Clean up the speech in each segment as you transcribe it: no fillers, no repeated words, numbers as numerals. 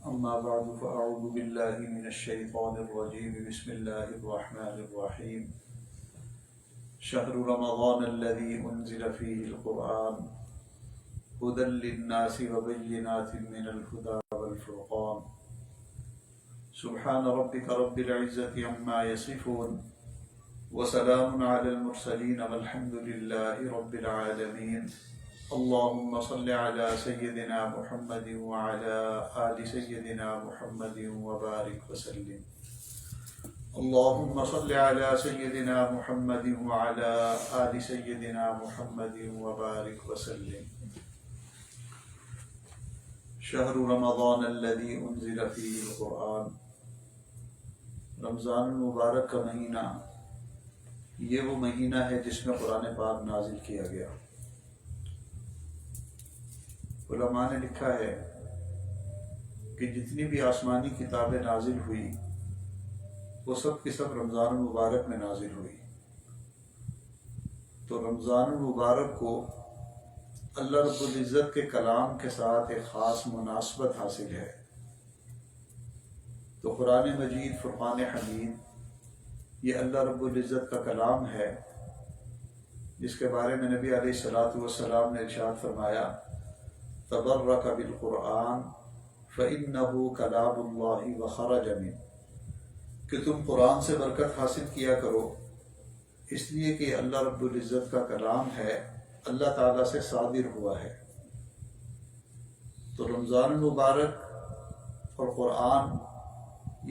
أما بعد فأعوذ بالله من الشيطان الرجيم بسم الله الرحمن الرحيم شهر رمضان الذي أنزل فيه القرآن هدى للناس وبينات من الهدى والفرقان سبحان ربك رب العزة عما يصفون وسلام على المرسلين والحمد لله رب العالمين اللهم صل على سيدنا محمد وعلى آل سيدنا محمد وبارك وسلم اللهم صل على سيدنا محمد وعلى آل سيدنا محمد وبارك وسلم شهر رمضان الذي انزل فيه القرآن رمضان المبارک کا مہینہ یہ وہ مہینہ ہے جس میں قرآن پاک نازل کیا گیا۔ علماء نے لکھا ہے کہ جتنی بھی آسمانی کتابیں نازل ہوئی وہ سب کی سب رمضان المبارک میں نازل ہوئی، تو رمضان المبارک کو اللہ رب العزت کے کلام کے ساتھ ایک خاص مناسبت حاصل ہے۔ تو قرآن مجید فرقان حمید یہ اللہ رب العزت کا کلام ہے، جس کے بارے میں نبی علیہ الصلوۃ والسلام نے ارشاد فرمایا تبرک بالقرآن فإنہ کلام اللہ وخرج منہ، کہ تم قرآن سے برکت حاصل کیا کرو اس لیے کہ اللہ رب العزت کا کلام ہے، اللہ تعالیٰ سے صادر ہوا ہے۔ تو رمضان المبارک اور قرآن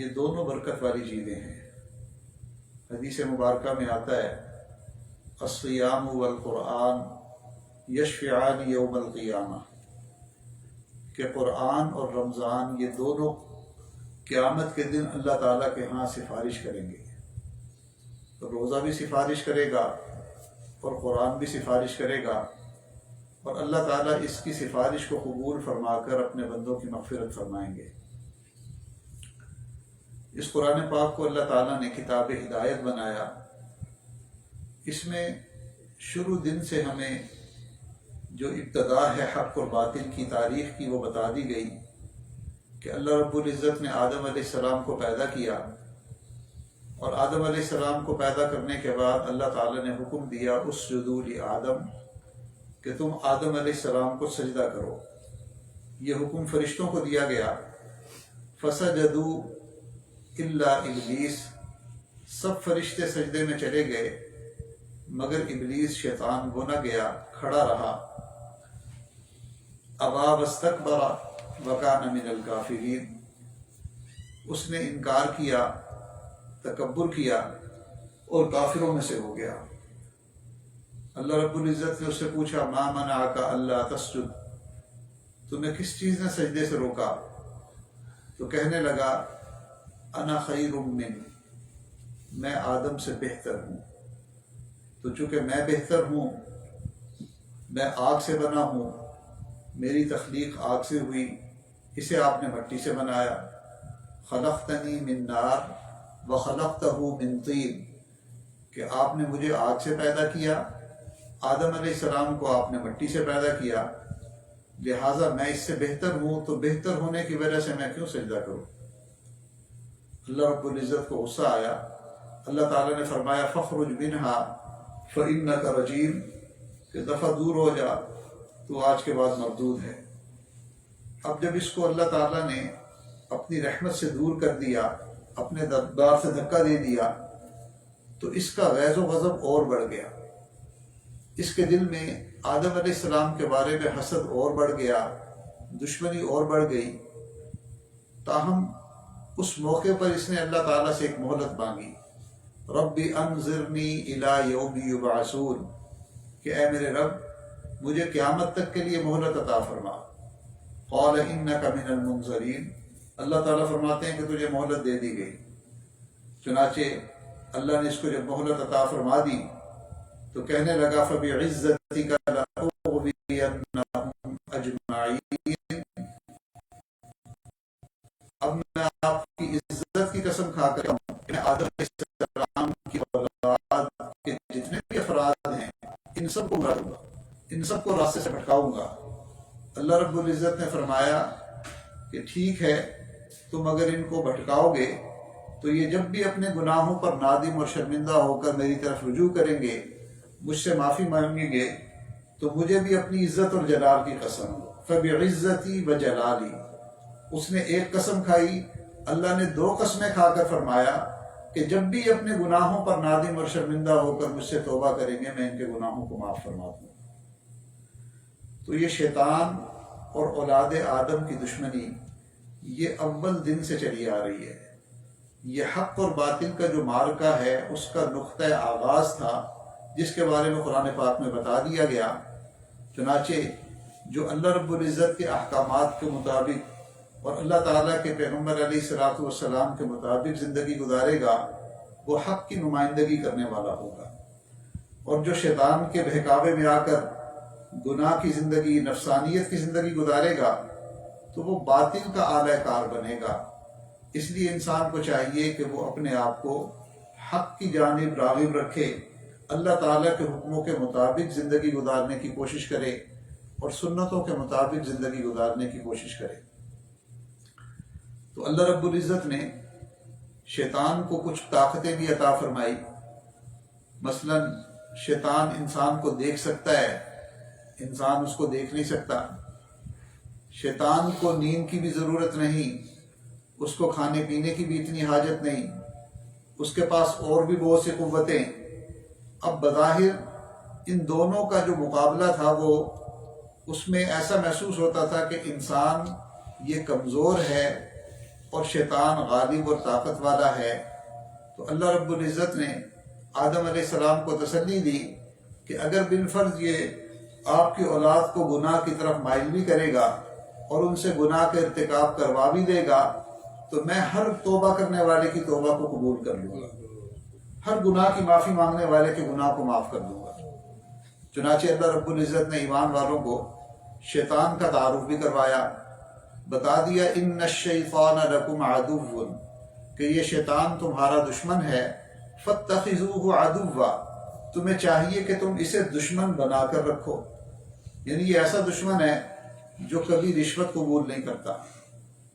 یہ دونوں برکت والی چیزیں ہیں۔ حدیث مبارکہ میں آتا ہے الصیام والقرآن یشفعان یوم القیامہ، کہ قرآن اور رمضان یہ دونوں قیامت کے دن اللہ تعالیٰ کے ہاں سفارش کریں گے۔ تو روزہ بھی سفارش کرے گا اور قرآن بھی سفارش کرے گا، اور اللہ تعالیٰ اس کی سفارش کو قبول فرما کر اپنے بندوں کی مغفرت فرمائیں گے۔ اس قرآن پاک کو اللہ تعالیٰ نے کتاب ہدایت بنایا۔ اس میں شروع دن سے ہمیں جو ابتدا ہے حق اور باطل کی تاریخ کی وہ بتا دی گئی کہ اللہ رب العزت نے آدم علیہ السلام کو پیدا کیا، اور آدم علیہ السلام کو پیدا کرنے کے بعد اللہ تعالیٰ نے حکم دیا اسجدوا لآدم، کہ تم آدم علیہ السلام کو سجدہ کرو۔ یہ حکم فرشتوں کو دیا گیا، فسجدوا الا ابلیس، سب فرشتے سجدے میں چلے گئے مگر ابلیس شیطان وہ نہ گیا، کھڑا رہا۔ ابا واستکبر وکان من الکافرین، اس نے انکار کیا، تکبر کیا اور کافروں میں سے ہو گیا۔ اللہ رب العزت نے اس سے پوچھا ما منعک الا تسجد، تمہیں کس چیز نے سجدے سے روکا؟ تو کہنے لگا انا خیر من، میں آدم سے بہتر ہوں۔ تو چونکہ میں بہتر ہوں، میں آگ سے بنا ہوں، میری تخلیق آگ سے ہوئی، اسے آپ نے مٹی سے بنایا۔ خلقتنی من نار وخلقتہ من طین، کہ آپ نے مجھے آگ سے پیدا کیا، آدم علیہ السلام کو آپ نے مٹی سے پیدا کیا، لہٰذا میں اس سے بہتر ہوں، تو بہتر ہونے کی وجہ سے میں کیوں سجدہ کروں؟ اللہ رب العزت کو غصہ آیا۔ اللہ تعالیٰ نے فرمایا فاخرج منہا فإنک رجیم، کہ دفعہ دور ہو جا، تو آج کے بعد مردود ہے۔ اب جب اس کو اللہ تعالیٰ نے اپنی رحمت سے دور کر دیا، اپنے دربار سے دھکا دے دیا، تو اس کا غیظ و غضب اور بڑھ گیا۔ اس کے دل میں آدم علیہ السلام کے بارے میں حسد اور بڑھ گیا، دشمنی اور بڑھ گئی۔ تاہم اس موقع پر اس نے اللہ تعالیٰ سے ایک مہلت مانگی، رب انظرنی الی یوم یبعثون، کہ اے میرے رب مجھے قیامت تک کے لیے مہلت عطا فرما۔ قال انک من المنظرین، اللہ تعالیٰ فرماتے ہیں کہ تجھے مہلت دے دی گئی۔ چنانچہ اللہ نے اس کو جب مہلت عطا فرما دی تو کہنے لگا فبعزتک لأغوینہم اجمعین، اب میں آپ کی عزت کی قسم کھا کر ہوں کہ میں آدم علیہ السلام کی اولاد کے جتنے بھی افراد ہیں ان سب کو ماروں گا، ان سب کو راستے سے بھٹکاؤں گا۔ اللہ رب العزت نے فرمایا کہ ٹھیک ہے، تم اگر ان کو بھٹکاؤ گے تو یہ جب بھی اپنے گناہوں پر نادم اور شرمندہ ہو کر میری طرف رجوع کریں گے، مجھ سے معافی مانگیں گے، تو مجھے بھی اپنی عزت اور جلال کی قسم، فبعزتی وجلالی، اس نے ایک قسم کھائی، اللہ نے دو قسمیں کھا کر فرمایا کہ جب بھی اپنے گناہوں پر نادم اور شرمندہ ہو کر مجھ سے توبہ کریں گے میں ان کے گناہوں کو معاف فرما دوں۔ تو یہ شیطان اور اولاد آدم کی دشمنی یہ اول دن سے چلی آ رہی ہے۔ یہ حق اور باطل کا جو معرکہ ہے اس کا نقطہ آغاز تھا، جس کے بارے میں قرآن پاک میں بتا دیا گیا۔ چنانچہ جو اللہ رب العزت کے احکامات کے مطابق اور اللہ تعالیٰ کے پیغمبر علیہ الصلوۃ والسلام کے مطابق زندگی گزارے گا وہ حق کی نمائندگی کرنے والا ہوگا، اور جو شیطان کے بہکاوے میں آ کر گناہ کی زندگی، نفسانیت کی زندگی گزارے گا تو وہ باطل کا اعلی کار بنے گا۔ اس لیے انسان کو چاہیے کہ وہ اپنے آپ کو حق کی جانب راغب رکھے، اللہ تعالیٰ کے حکموں کے مطابق زندگی گزارنے کی کوشش کرے اور سنتوں کے مطابق زندگی گزارنے کی کوشش کرے۔ تو اللہ رب العزت نے شیطان کو کچھ طاقتیں بھی عطا فرمائی۔ مثلا شیطان انسان کو دیکھ سکتا ہے، انسان اس کو دیکھ نہیں سکتا۔ شیطان کو نیند کی بھی ضرورت نہیں، اس کو کھانے پینے کی بھی اتنی حاجت نہیں، اس کے پاس اور بھی بہت سی قوتیں۔ اب بظاہر ان دونوں کا جو مقابلہ تھا وہ اس میں ایسا محسوس ہوتا تھا کہ انسان یہ کمزور ہے اور شیطان غالب اور طاقت والا ہے۔ تو اللہ رب العزت نے آدم علیہ السلام کو تسلی دی کہ اگر بالفرض یہ آپ کی اولاد کو گناہ کی طرف مائل بھی کرے گا اور ان سے گناہ کا ارتکاب کروا بھی دے گا تو میں ہر توبہ کرنے والے کی توبہ کو قبول کر لوں گا، ہر گناہ کی معافی مانگنے والے کے گناہ کو معاف کر دوں گا۔ چنانچہ اللہ رب العزت نے ایمان والوں کو شیطان کا تعارف بھی کروایا، بتا دیا ان الشیطان لکم عدو، کہ یہ شیطان تمہارا دشمن ہے، فاتخذوہ عدوا، تمہیں چاہیے کہ تم اسے دشمن بنا کر رکھو۔ یعنی یہ ایسا دشمن ہے جو کبھی رشوت قبول نہیں کرتا،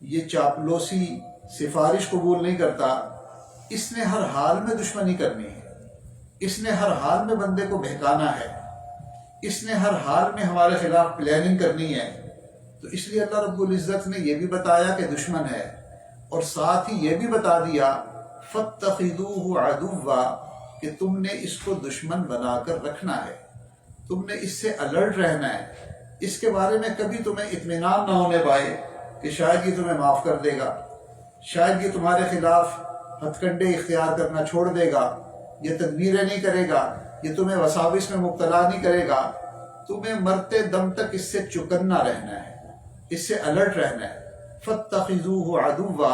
یہ چاپلوسی سفارش قبول نہیں کرتا، اس نے ہر حال میں دشمنی کرنی ہے، اس نے ہر حال میں بندے کو بہکانا ہے، اس نے ہر حال میں ہمارے خلاف پلاننگ کرنی ہے۔ تو اس لیے اللہ رب العزت نے یہ بھی بتایا کہ دشمن ہے، اور ساتھ ہی یہ بھی بتا دیا فاتخذوہ عدوا، کہ تم نے اس کو دشمن بنا کر رکھنا ہے، تم نے اس سے الرٹ رہنا ہے، اس کے بارے میں کبھی تمہیں اطمینان نہ ہونے پائے کہ شاید یہ تمہیں معاف کر دے گا، شاید یہ تمہارے خلاف ہتھ کنڈے اختیار کرنا چھوڑ دے گا، یہ تدبیریں نہیں کرے گا، یہ تمہیں وساوس میں مبتلا نہیں کرے گا۔ تمہیں مرتے دم تک اس سے چکنا رہنا ہے، اس سے الرٹ رہنا ہے۔ فاتخذوہ عدوا،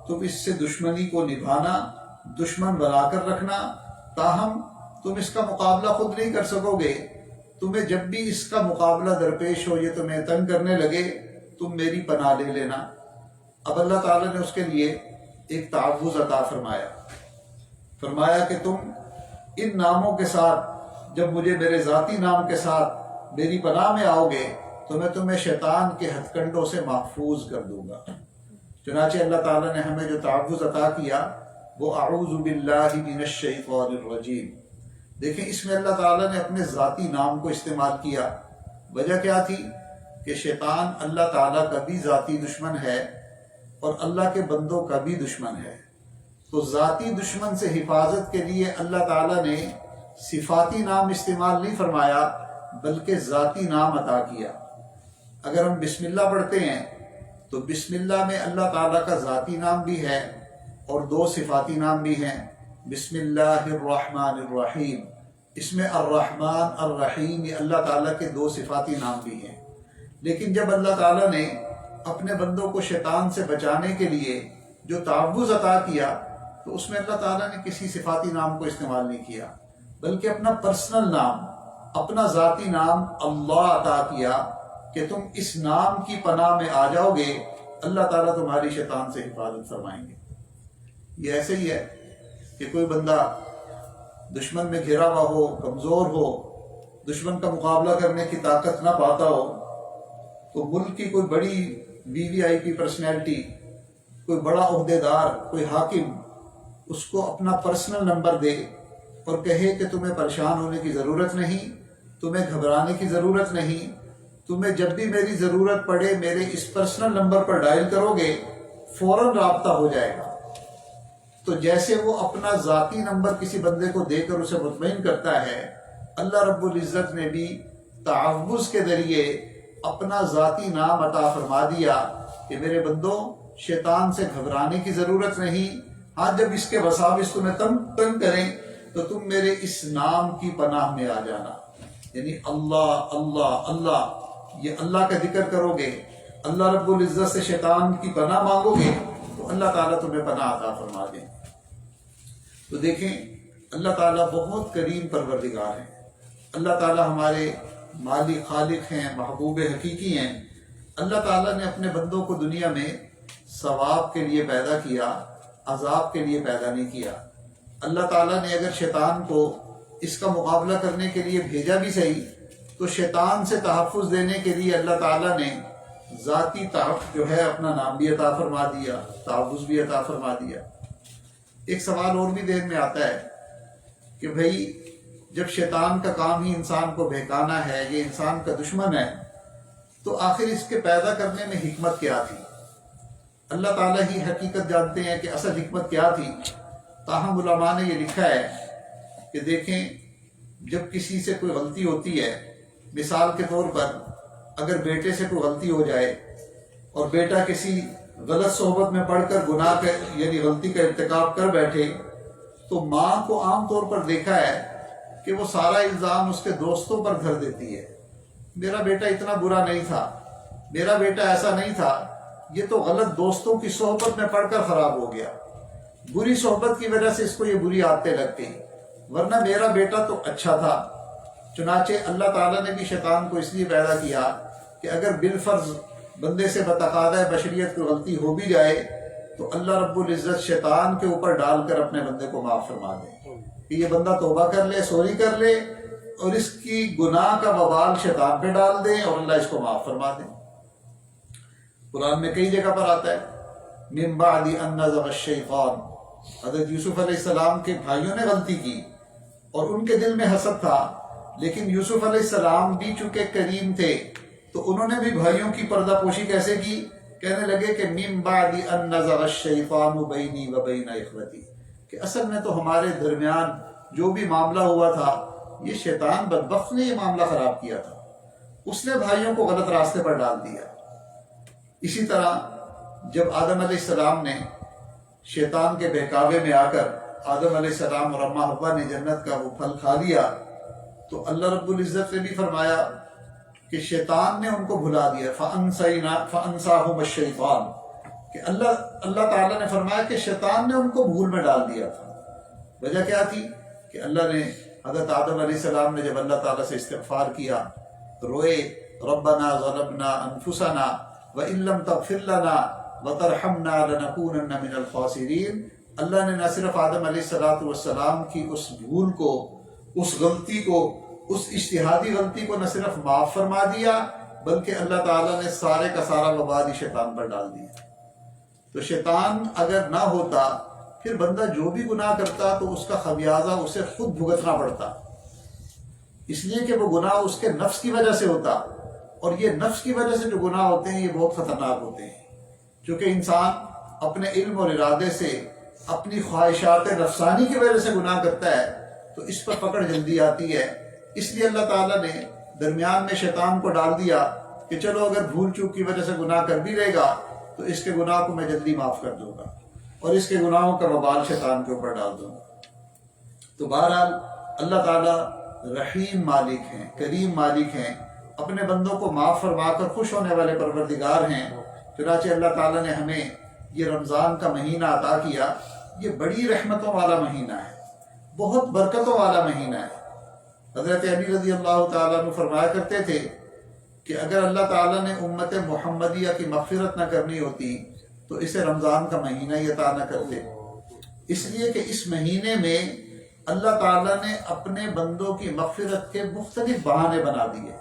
تم اس سے دشمنی کو نبھانا، دشمن بنا کر رکھنا، تاہم تم اس کا مقابلہ خود نہیں کر سکو گے، تمہیں جب بھی اس کا مقابلہ درپیش ہو، یہ تمہیں تنگ کرنے لگے، تم میری پناہ لے لینا۔ اب اللہ تعالیٰ نے اس کے لیے ایک تعوذ عطا فرمایا کہ تم ان ناموں کے ساتھ جب مجھے میرے ذاتی نام کے ساتھ میری پناہ میں آؤ گے تو میں تمہیں شیطان کے ہتھ کنڈوں سے محفوظ کر دوں گا۔ چنانچہ اللہ تعالیٰ نے ہمیں جو تعوذ عطا کیا وہ اعوذ باللہ من الشیطان الرجیم۔ دیکھیں اس میں اللہ تعالیٰ نے اپنے ذاتی نام کو استعمال کیا۔ وجہ کیا تھی؟ کہ شیطان اللہ تعالیٰ کا بھی ذاتی دشمن ہے اور اللہ کے بندوں کا بھی دشمن ہے۔ تو ذاتی دشمن سے حفاظت کے لیے اللہ تعالیٰ نے صفاتی نام استعمال نہیں فرمایا بلکہ ذاتی نام عطا کیا۔ اگر ہم بسم اللہ پڑھتے ہیں تو بسم اللہ میں اللہ تعالیٰ کا ذاتی نام بھی ہے اور دو صفاتی نام بھی ہیں۔ بسم اللہ الرحمن الرحیم، اس میں الرحمن الرحیم یہ اللہ تعالیٰ کے دو صفاتی نام بھی ہیں۔ لیکن جب اللہ تعالیٰ نے اپنے بندوں کو شیطان سے بچانے کے لیے جو تعوذ عطا کیا تو اس میں اللہ تعالیٰ نے کسی صفاتی نام کو استعمال نہیں کیا بلکہ اپنا پرسنل نام، اپنا ذاتی نام اللہ عطا کیا کہ تم اس نام کی پناہ میں آ جاؤ گے، اللہ تعالیٰ تمہاری شیطان سے حفاظت فرمائیں گے۔ یہ ایسے ہی ہے کہ کوئی بندہ دشمن میں گھرا ہوا ہو، کمزور ہو، دشمن کا مقابلہ کرنے کی طاقت نہ پاتا ہو، تو ملک کی کوئی بڑی وی وی آئی پی پرسنالٹی کوئی بڑا عہدیدار، کوئی حاکم اس کو اپنا پرسنل نمبر دے اور کہے کہ تمہیں پریشان ہونے کی ضرورت نہیں، تمہیں گھبرانے کی ضرورت نہیں، تمہیں جب بھی میری ضرورت پڑے میرے اس پرسنل نمبر پر ڈائل کرو گے فوراً رابطہ ہو جائے گا، تو جیسے وہ اپنا ذاتی نمبر کسی بندے کو دے کر اسے مطمئن کرتا ہے، اللہ رب العزت نے بھی تعوذ کے ذریعے اپنا ذاتی نام عطا فرما دیا کہ میرے بندوں شیطان سے گھبرانے کی ضرورت نہیں، ہاں جب اس کے وساوس تمہیں تنگ کریں تو تم میرے اس نام کی پناہ میں آ جانا، یعنی اللہ اللہ اللہ، یہ اللہ کا ذکر کرو گے، اللہ رب العزت سے شیطان کی پناہ مانگو گے تو اللہ تعالیٰ تمہیں پناہ عطا فرما دیں۔ تو دیکھیں اللہ تعالیٰ بہت کریم پروردگار ہیں، اللہ تعالیٰ ہمارے مالک خالق ہیں، محبوب حقیقی ہیں۔ اللہ تعالیٰ نے اپنے بندوں کو دنیا میں ثواب کے لیے پیدا کیا، عذاب کے لیے پیدا نہیں کیا۔ اللہ تعالیٰ نے اگر شیطان کو اس کا مقابلہ کرنے کے لیے بھیجا بھی صحیح، تو شیطان سے تحفظ دینے کے لیے اللہ تعالیٰ نے ذاتی جو ہے اپنا نام بھی عطا فرما دیا، تحفظ بھی عطا فرما دیا۔ ایک سوال اور بھی ذہن میں آتا ہے کہ بھئی جب شیطان کا کام ہی انسان کو بہکانا ہے، یہ انسان کا دشمن ہے، تو آخر اس کے پیدا کرنے میں حکمت کیا تھی؟ اللہ تعالیٰ ہی حقیقت جانتے ہیں کہ اصل حکمت کیا تھی۔ تاہم علماء نے یہ لکھا ہے کہ دیکھیں جب کسی سے کوئی غلطی ہوتی ہے، مثال کے طور پر اگر بیٹے سے کوئی غلطی ہو جائے اور بیٹا کسی غلط صحبت میں پڑھ کر گناہ کا یعنی غلطی کا ارتکاب کر بیٹھے، تو ماں کو عام طور پر دیکھا ہے کہ وہ سارا الزام اس کے دوستوں پر دھر دیتی ہے، میرا بیٹا اتنا برا نہیں تھا، میرا بیٹا ایسا نہیں تھا، یہ تو غلط دوستوں کی صحبت میں پڑھ کر خراب ہو گیا، بری صحبت کی وجہ سے اس کو یہ بری عادتیں لگ گئی، ورنہ میرا بیٹا تو اچھا تھا۔ چنانچہ اللہ تعالیٰ نے بھی شیطان کو اس لیے پیدا کیا کہ اگر بالفرض بندے سے بتقاضۂ بشریت کو غلطی ہو بھی جائے تو اللہ رب العزت شیطان کے اوپر ڈال کر اپنے بندے کو معاف فرما دے کہ یہ بندہ توبہ کر لے، سوری کر لے، اور اس کی گناہ کا وبال شیطان پہ ڈال دیں اور اللہ اس کو معاف فرما دیں۔ قرآن میں کئی جگہ پر آتا ہے من بعد ان نزغ الشیطان، حضرت یوسف علیہ السلام کے بھائیوں نے غلطی کی اور ان کے دل میں حسد تھا، لیکن یوسف علیہ السلام بھی چونکہ کریم تھے تو انہوں نے بھی بھائیوں کی پردہ پوشی کیسے کی؟ کہنے لگے کہ من بعد ان نزغ الشیطان بینی و بین اخوتی، کہ اصل میں تو ہمارے درمیان جو بھی معاملہ ہوا تھا یہ شیطان بدبخت نے یہ معاملہ خراب کیا تھا، اس نے بھائیوں کو غلط راستے پر ڈال دیا۔ اسی طرح جب آدم علیہ السلام نے شیطان کے بہکاوے میں آ کر آدم علیہ السلام اور اماں حوا نے جنت کا وہ پھل کھا لیا تو اللہ رب العزت نے بھی فرمایا کہ شیطان نے ان کو بھلا دیا، فَأَنْسَاهُمَ الشَّيْطَانُ، کہ اللہ تعالیٰ نے فرمایا کہ شیطان نے ان کو بھول میں ڈال دیا تھا۔ وجہ کیا تھی کہ اللہ نے حضرت آدم علیہ السلام نے جب اللہ تعالیٰ سے استغفار کیا روئے، ربنا ظلمنا انفسنا وَإِن لَّمْ تَغْفِرْ لَنَا وَتَرْحَمْنَا لَنَكُونَنَّ مِنَ الْخَاسِرِينَ۔ اللہ نے نہ صرف آدم علیہ السلام کی اس بھول کو، اس غلطی کو، اس اجتہادی غلطی کو نہ صرف معاف فرما دیا بلکہ اللہ تعالیٰ نے سارے کا سارا وبال ہی شیطان پر ڈال دیا۔ تو شیطان اگر نہ ہوتا پھر بندہ جو بھی گناہ کرتا تو اس کا خمیازہ اسے خود بھگتنا پڑتا، اس لیے کہ وہ گناہ اس کے نفس کی وجہ سے ہوتا، اور یہ نفس کی وجہ سے جو گناہ ہوتے ہیں یہ بہت خطرناک ہوتے ہیں، چونکہ انسان اپنے علم اور ارادے سے اپنی خواہشات نفسانی کی وجہ سے گناہ کرتا ہے تو اس پر پکڑ جلدی آتی ہے۔ اس لیے اللہ تعالیٰ نے درمیان میں شیطان کو ڈال دیا کہ چلو اگر بھول چوک کی وجہ سے گناہ کر بھی لے گا تو اس کے گناہ کو میں جلدی معاف کر دوں گا اور اس کے گناہوں کا وبال شیطان کے اوپر ڈال دوں گا۔ تو بہرحال اللہ تعالیٰ رحیم مالک ہیں، کریم مالک ہیں، اپنے بندوں کو معاف فرما کر خوش ہونے والے پروردگار ہیں۔ چنانچہ اللہ تعالیٰ نے ہمیں یہ رمضان کا مہینہ عطا کیا، یہ بڑی رحمتوں والا مہینہ ہے، بہت برکتوں والا مہینہ ہے۔ حضرت علی رضی اللہ تعالیٰ عنہ فرمایا کرتے تھے کہ اگر اللہ تعالیٰ نے امت محمدیہ کی مغفرت نہ کرنی ہوتی تو اسے رمضان کا مہینہ ہی عطا نہ کرتے، اس لیے کہ اس مہینے میں اللہ تعالیٰ نے اپنے بندوں کی مغفرت کے مختلف بہانے بنا دیے۔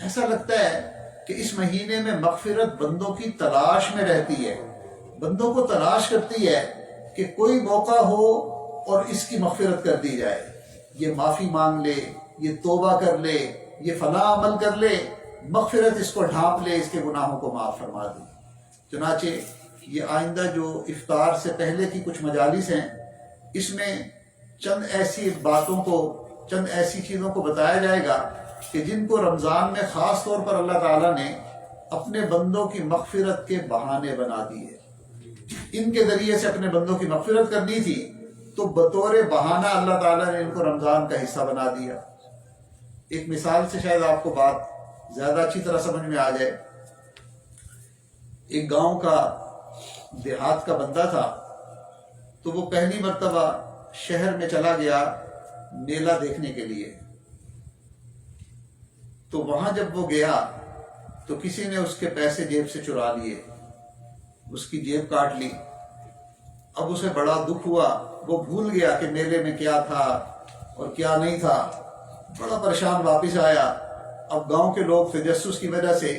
ایسا لگتا ہے کہ اس مہینے میں مغفرت بندوں کی تلاش میں رہتی ہے، بندوں کو تلاش کرتی ہے کہ کوئی موقع ہو اور اس کی مغفرت کر دی جائے، یہ معافی مانگ لے، یہ توبہ کر لے، یہ فلاں عمل کر لے، مغفرت اس کو ڈھانپ لے، اس کے گناہوں کو معاف فرما دے۔ چنانچہ یہ آئندہ جو افطار سے پہلے کی کچھ مجالس ہیں، اس میں چند ایسی باتوں کو، چند ایسی چیزوں کو بتایا جائے گا کہ جن کو رمضان میں خاص طور پر اللہ تعالیٰ نے اپنے بندوں کی مغفرت کے بہانے بنا دیے۔ ان کے ذریعے سے اپنے بندوں کی مغفرت کرنی تھی، تو بطور بہانہ اللہ تعالیٰ نے ان کو رمضان کا حصہ بنا دیا۔ ایک مثال سے شاید آپ کو بات زیادہ اچھی طرح سمجھ میں آ جائے۔ ایک گاؤں کا، دیہات کا بندہ تھا، تو وہ پہلی مرتبہ شہر میں چلا گیا میلہ دیکھنے کے لیے۔ تو وہاں جب وہ گیا تو کسی نے اس کے پیسے جیب سے چرا لیے، اس کی جیب کاٹ لی۔ اب اسے بڑا دکھ ہوا، وہ بھول گیا کہ میلے میں کیا تھا اور کیا نہیں تھا، بڑا پریشان واپس آیا۔ اب گاؤں کے لوگ تجسس کی وجہ سے،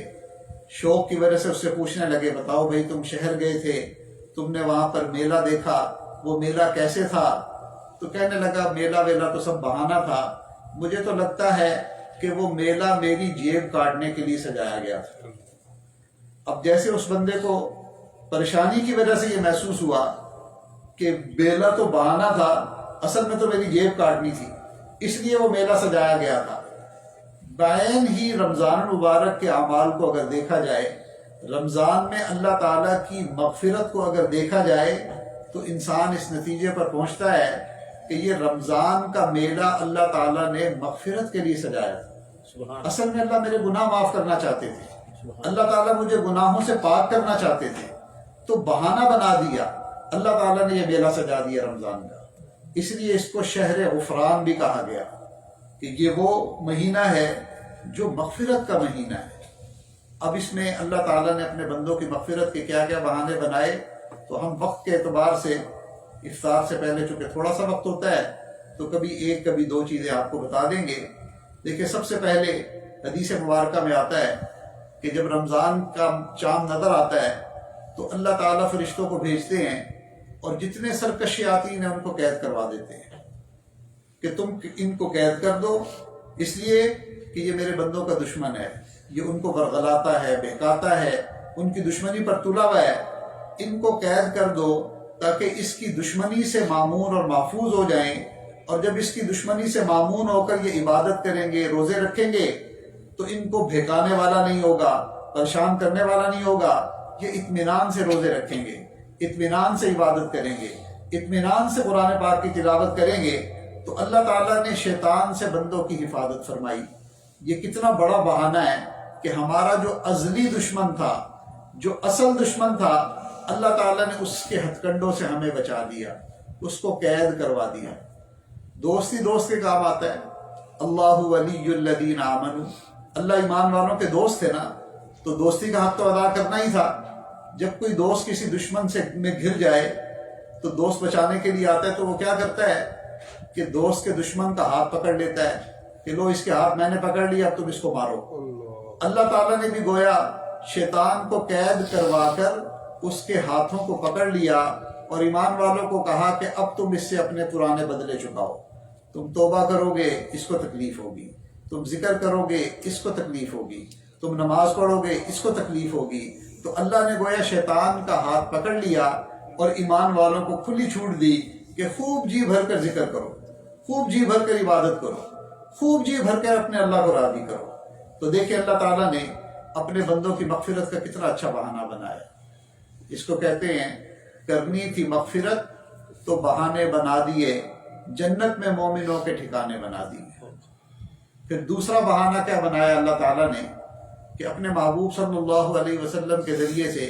شوق کی وجہ سے اس سے پوچھنے لگے، بتاؤ بھائی تم شہر گئے تھے، تم نے وہاں پر میلہ دیکھا، وہ میلہ کیسے تھا؟ تو کہنے لگا میلہ ویلہ تو سب بہانہ تھا، مجھے تو لگتا ہے کہ وہ میلہ میری جیب کاٹنے کے لیے سجایا گیا تھا۔ اب جیسے اس بندے کو پریشانی کی وجہ سے یہ محسوس ہوا کہ میلہ تو بہانہ تھا، اصل میں تو میری جیب کاٹنی تھی، اس لیے وہ میلہ سجایا گیا تھا۔ بعین ہی رمضان المبارک کے اعمال کو اگر دیکھا جائے، رمضان میں اللہ تعالیٰ کی مغفرت کو اگر دیکھا جائے، تو انسان اس نتیجے پر پہنچتا ہے کہ یہ رمضان کا میلہ اللہ تعالیٰ نے مغفرت کے لیے سجایا تھا۔ اصل میں اللہ میرے گناہ معاف کرنا چاہتے تھے، اللہ تعالیٰ مجھے گناہوں سے پاک کرنا چاہتے تھے، تو بہانہ بنا دیا، اللہ تعالیٰ نے یہ میلہ سجا دیا رمضان کا۔ اس لیے اس کو شہر غفران بھی کہا گیا کہ یہ وہ مہینہ ہے جو مغفرت کا مہینہ ہے۔ اب اس میں اللہ تعالیٰ نے اپنے بندوں کی مغفرت کے کیا کیا بہانے بنائے، تو ہم وقت کے اعتبار سے افطار سے پہلے چونکہ تھوڑا سا وقت ہوتا ہے، تو کبھی ایک کبھی دو چیزیں آپ کو بتا دیں گے۔ دیکھیں، سب سے پہلے حدیث مبارکہ میں آتا ہے کہ جب رمضان کا چاند نظر آتا ہے تو اللہ تعالیٰ فرشتوں کو بھیجتے ہیں اور جتنے سرکشیاتی ہیں ان کو قید کروا دیتے ہیں کہ تم ان کو قید کر دو، اس لیے کہ یہ میرے بندوں کا دشمن ہے، یہ ان کو برگلاتا ہے، بہکاتا ہے، ان کی دشمنی پر تلا ہوا ہے، ان کو قید کر دو تاکہ اس کی دشمنی سے مامون اور محفوظ ہو جائیں، اور جب اس کی دشمنی سے مامون ہو کر یہ عبادت کریں گے، روزے رکھیں گے، تو ان کو بھیکانے والا نہیں ہوگا، پریشان کرنے والا نہیں ہوگا، یہ اطمینان سے روزے رکھیں گے، اطمینان سے عبادت کریں گے، اطمینان سے قرآن پاک کی تلاوت کریں گے۔ تو اللہ تعالیٰ نے شیطان سے بندوں کی حفاظت فرمائی۔ یہ کتنا بڑا بہانہ ہے کہ ہمارا جو ازلی دشمن تھا، جو اصل دشمن تھا، اللہ تعالیٰ نے اس کے ہتھ کنڈوں سے ہمیں بچا دیا، اس کو قید کروا دیا۔ دوستی دوست کے کام آتا ہے۔ اللہ ولی الذین آمنوا، اللہ ایمان والوں کے دوست تھے نا، تو دوستی کا حق تو ادا کرنا ہی تھا۔ جب کوئی دوست کسی دشمن سے میں گھر جائے تو دوست بچانے کے لیے آتا ہے، تو وہ کیا کرتا ہے کہ دوست کے دشمن کا ہاتھ پکڑ لیتا ہے کہ لو اس کے ہاتھ میں نے پکڑ لیا، اب تم اس کو مارو۔ اللہ تعالیٰ نے بھی گویا شیطان کو قید کروا کر اس کے ہاتھوں کو پکڑ لیا اور ایمان والوں کو کہا کہ اب تم اس سے اپنے پرانے بدلے چکاؤ، تم توبہ کرو گے اس کو تکلیف ہوگی، تم ذکر کرو گے اس کو تکلیف ہوگی، تم نماز پڑھو گے اس کو تکلیف ہوگی۔ تو اللہ نے گویا شیطان کا ہاتھ پکڑ لیا اور ایمان والوں کو کھلی چھوٹ دی کہ خوب جی بھر کر ذکر کرو، خوب جی بھر کر عبادت کرو، خوب جی بھر کر اپنے اللہ کو راضی کرو۔ تو دیکھیں اللہ تعالیٰ نے اپنے بندوں کی مغفرت کا کتنا اچھا بہانہ بنایا۔ اس کو کہتے ہیں کرنی تھی مغفرت تو بہانے بنا دیے، جنت میں مومنوں کے ٹھکانے بنا دیے۔ پھر دوسرا بہانہ کیا بنایا اللہ تعالیٰ نے کہ اپنے محبوب صلی اللہ علیہ وسلم کے ذریعے سے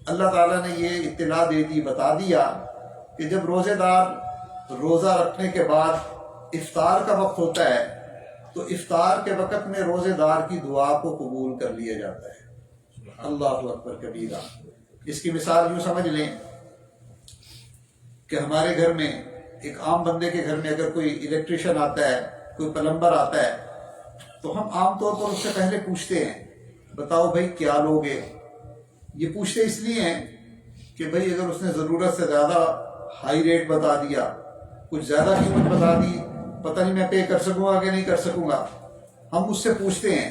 اللہ تعالیٰ نے یہ اطلاع دے دی، بتا دیا کہ جب روزے دار روزہ رکھنے کے بعد افطار کا وقت ہوتا ہے تو افطار کے وقت میں روزے دار کی دعا کو قبول کر لیا جاتا ہے۔ اللہ اکبر کبیرہ۔ اس کی مثال یوں سمجھ لیں کہ ہمارے گھر میں، ایک عام بندے کے گھر میں اگر کوئی الیکٹریشین آتا ہے، کوئی پلمبر آتا ہے، تو ہم عام طور پر اس سے پہلے پوچھتے ہیں بتاؤ بھائی کیا لوگے؟ یہ پوچھتے اس لیے ہیں کہ بھئی اگر اس نے ضرورت سے زیادہ ہائی ریٹ بتا دیا، کچھ زیادہ قیمت بتا دی، پتہ نہیں میں پے کر سکوں گا کہ نہیں کر سکوں گا، ہم اس سے پوچھتے ہیں۔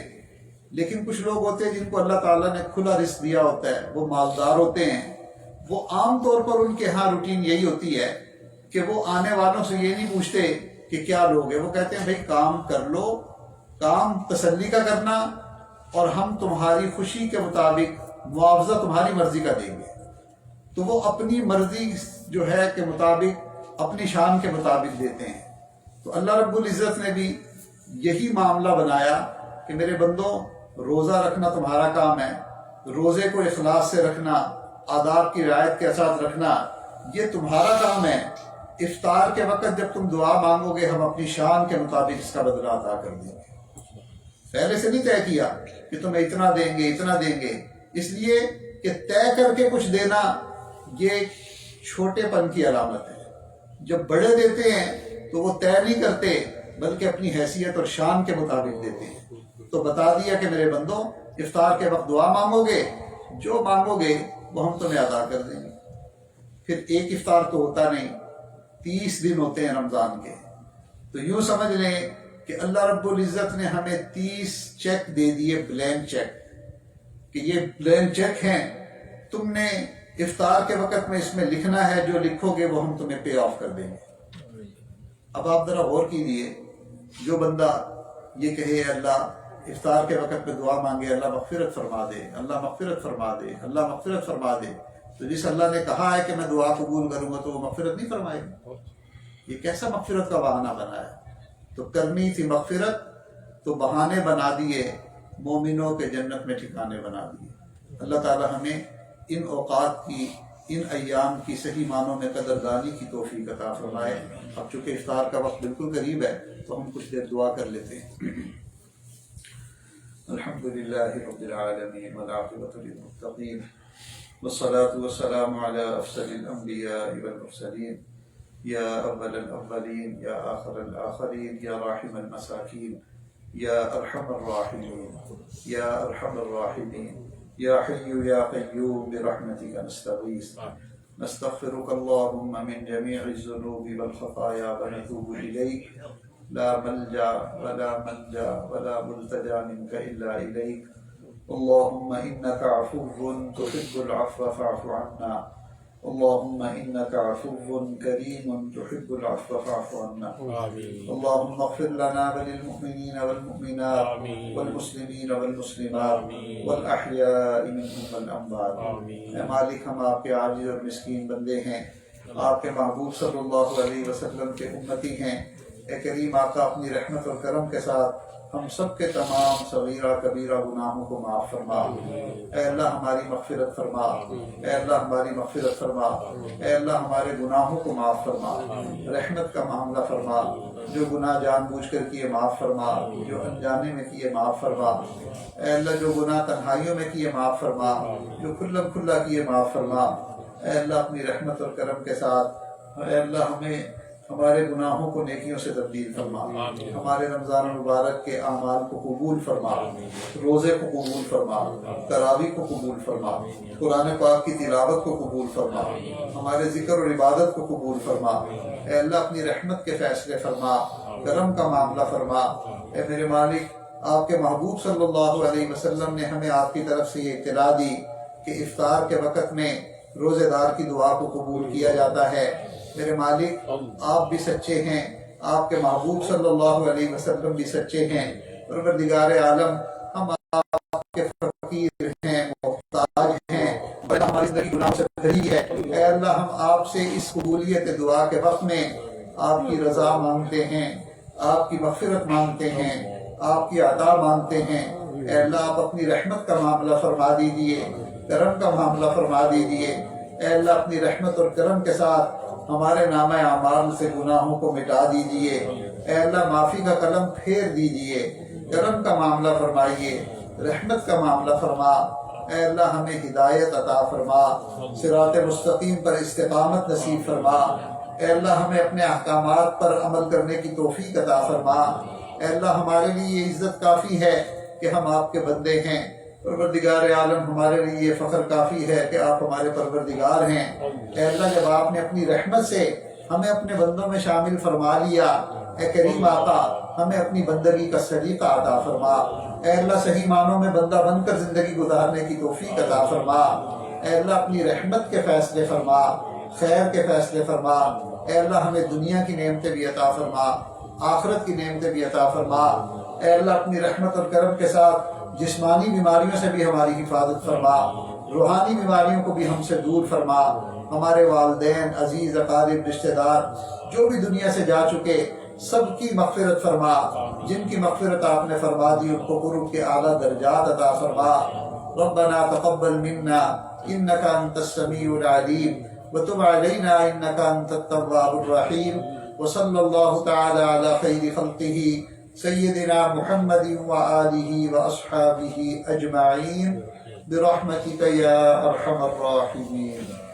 لیکن کچھ لوگ ہوتے ہیں جن کو اللہ تعالیٰ نے کھلا رزق دیا ہوتا ہے، وہ مالدار ہوتے ہیں، وہ عام طور پر ان کے ہاں روٹین یہی ہوتی ہے کہ وہ آنے والوں سے یہ نہیں پوچھتے کہ کیا لوگ ہیں، وہ کہتے ہیں بھئی کام کر لو، کام تسلی کا کرنا، اور ہم تمہاری خوشی کے مطابق معاوضہ تمہاری مرضی کا دیں گے۔ تو وہ اپنی مرضی جو ہے کے مطابق، اپنی شان کے مطابق دیتے ہیں۔ تو اللہ رب العزت نے بھی یہی معاملہ بنایا کہ میرے بندوں، روزہ رکھنا تمہارا کام ہے، روزے کو اخلاص سے رکھنا، آداب کی رعایت کے ساتھ رکھنا، یہ تمہارا کام ہے۔ افطار کے وقت جب تم دعا مانگو گے، ہم اپنی شان کے مطابق اس کا بدلہ عطا کر دیں گے۔ پہلے سے نہیں طے کیا کہ تمہیں اتنا دیں گے، اتنا دیں گے، اس لیے کہ طے کر کے کچھ دینا یہ چھوٹے پن کی علامت ہے۔ جب بڑے دیتے ہیں تو وہ طے نہیں کرتے بلکہ اپنی حیثیت اور شان کے مطابق دیتے ہیں۔ تو بتا دیا کہ میرے بندوں، افطار کے وقت دعا مانگو گے، جو مانگو گے وہ ہم تمہیں عطا کر دیں گے۔ پھر ایک افطار تو ہوتا نہیں، 30 دن ہوتے ہیں رمضان کے۔ تو یوں سمجھ لیں کہ اللہ رب العزت نے ہمیں 30 چیک دے دیے، بلینک چیک، کہ یہ بلینک چیک ہیں، تم نے افطار کے وقت میں اس میں لکھنا ہے، جو لکھو گے وہ ہم تمہیں پے آف کر دیں گے۔ اب آپ ذرا غور کیجیے، جو بندہ یہ کہے اللہ افطار کے وقت میں دعا مانگے اللہ مغفرت فرما دے، اللہ مغفرت فرما دے، اللہ مغفرت فرما دے، تو جس اللہ نے کہا ہے کہ میں دعا قبول کروں گا تو وہ مغفرت نہیں فرمائے گا؟ یہ کیسا مغفرت کا بہانہ بنا ہے؟ تو کرنی تھی مغفرت تو بہانے بنا دیے، مومنوں کے جنت میں ٹھکانے بنا دیے۔ اللہ تعالی ہمیں ان اوقات کی، ان ایام کی صحیح معنوں میں قدردانی کی توفیق عطا فرمائے۔ اب چونکہ افطار کا وقت بالکل قریب ہے تو ہم کچھ دیر دعا کر لیتے ہیں۔ الحمدللہ رب العالمین والعاقبۃ للمتقین والصلاة والسلام علی افضل الانبیاء والمرسلین یا اول الاولین یا آخر الآخرین یا راحم المساکین یا ارحم الراحمین یا ارحم الراحمین یا حی یا قیوم برحمتک نستغیث نستغفرک اللہم من جمیع الذنوب والخطایا ونتوب الیک لا ملجا ولا منجا ولا ملتجا منك الا الیک اللہم انک عفو تحب العفو فاعف عنا اللهم إنك عفو كريم تحب العفو فاعف عنا اللهم اغفر لنا وللمؤمنين والمؤمنات والمسلمين والمسلمات والأحياء منهم والأموات۔ اے مالک، ہم آپ کے عاجز اور مسکین بندے ہیں، آپ کے محبوب صلی اللہ علیہ وسلم کے امتی ہیں۔ اے کریم آقا، اپنی رحمت اور کرم کے ساتھ ہم سب کے تمام صغیرہ کبیرہ گناہوں کو معاف فرما۔ اے اللہ ہماری مغفرت فرما، اے اللہ ہماری مغفرت فرما، اے اللہ ہمارے گناہوں کو معاف فرما، رحمت کا معاملہ فرما، جو گناہ جان بوجھ کر کیے معاف فرما، جو انجانے میں کیے معاف فرما، اے اللہ جو گناہ تنہائیوں میں کیے معاف فرما، جو کھلم کھلا کیے معاف فرما۔ اے اللہ اپنی رحمت اور کرم کے ساتھ اے اللہ ہمیں ہمارے گناہوں کو نیکیوں سے تبدیل فرما، ہمارے رمضان المبارک کے اعمال کو قبول فرما، روزے کو قبول فرما، تراویح کو قبول فرما، قرآن پاک کی تلاوت کو قبول فرما، ہمارے ذکر اور عبادت کو قبول فرما۔ اے اللہ اپنی رحمت کے فیصلے فرما، کرم کا معاملہ فرما۔ اے میرے مالک، آپ کے محبوب صلی اللہ علیہ وسلم نے ہمیں آپ کی طرف سے یہ اطلاع دی کہ افطار کے وقت میں روزے دار کی دعا کو قبول کیا جاتا ہے۔ میرے مالک، آپ بھی سچے ہیں، آپ کے محبوب صلی اللہ علیہ وسلم بھی سچے ہیں۔ پروردگار عالم، ہم آپ کے فقیر ہیں، محتاج ہیں، اور ہماری زندگی گناہ سے بھری ہے۔ اے اللہ، ہم آپ سے اس قبولیت دعا کے وقت میں آپ کی رضا مانگتے ہیں، آپ کی مغفرت مانگتے ہیں، آپ کی عطا مانگتے ہیں۔ اے اللہ، آپ اپنی رحمت کا معاملہ فرما دیجیے، کرم کا معاملہ فرما دیجیے۔ اے اللہ، اپنی رحمت اور کرم کے ساتھ ہمارے نامہ اعمال سے گناہوں کو مٹا دیجئے۔ اے اللہ، معافی کا قلم پھیر دیجئے، کرم کا معاملہ فرمائیے، رحمت کا معاملہ فرما۔ اے اللہ، ہمیں ہدایت عطا فرما، صراط مستقیم پر استقامت نصیب فرما۔ اے اللہ، ہمیں اپنے احکامات پر عمل کرنے کی توفیق عطا فرما۔ اے اللہ، ہمارے لیے یہ عزت کافی ہے کہ ہم آپ کے بندے ہیں، پروردگار عالم ہمارے لیے یہ فخر کافی ہے کہ آپ ہمارے پروردگار ہیں۔ اے اللہ جب آپ نے اپنی رحمت سے ہمیں اپنے بندوں میں شامل فرما لیا، اے کریم آقا ہمیں اپنی بندگی کا سلیقہ عطا فرما۔ اے اللہ صحیح معنوں میں بندہ بن کر زندگی گزارنے کی توفیق عطا فرما۔ اے اللہ اپنی رحمت کے فیصلے فرما، خیر کے فیصلے فرما۔ اے اللہ ہمیں دنیا کی نعمتیں بھی عطا فرما، آخرت کی نعمتیں بھی عطا فرما۔ اے اللہ اپنی رحمت اور کرم کے ساتھ جسمانی بیماریوں سے بھی ہماری حفاظت فرما، روحانی بیماریوں کو بھی ہم سے دور فرما۔ ہمارے والدین، عزیز اقارب، رشتہ دار جو بھی دنیا سے جا چکے سب کی مغفرت فرما، جن کی مغفرت آپ نے فرما دی ان کو قرب کے اعلیٰ درجات عطا فرما۔ ربنا تقبل منا انك انت السميع العليم وتب علينا انك انت التواب الرحيم وصلى الله تعالى على خير خلقه سيدنا محمد وآله وأصحابه أجمعين برحمتك يا أرحم الراحمين۔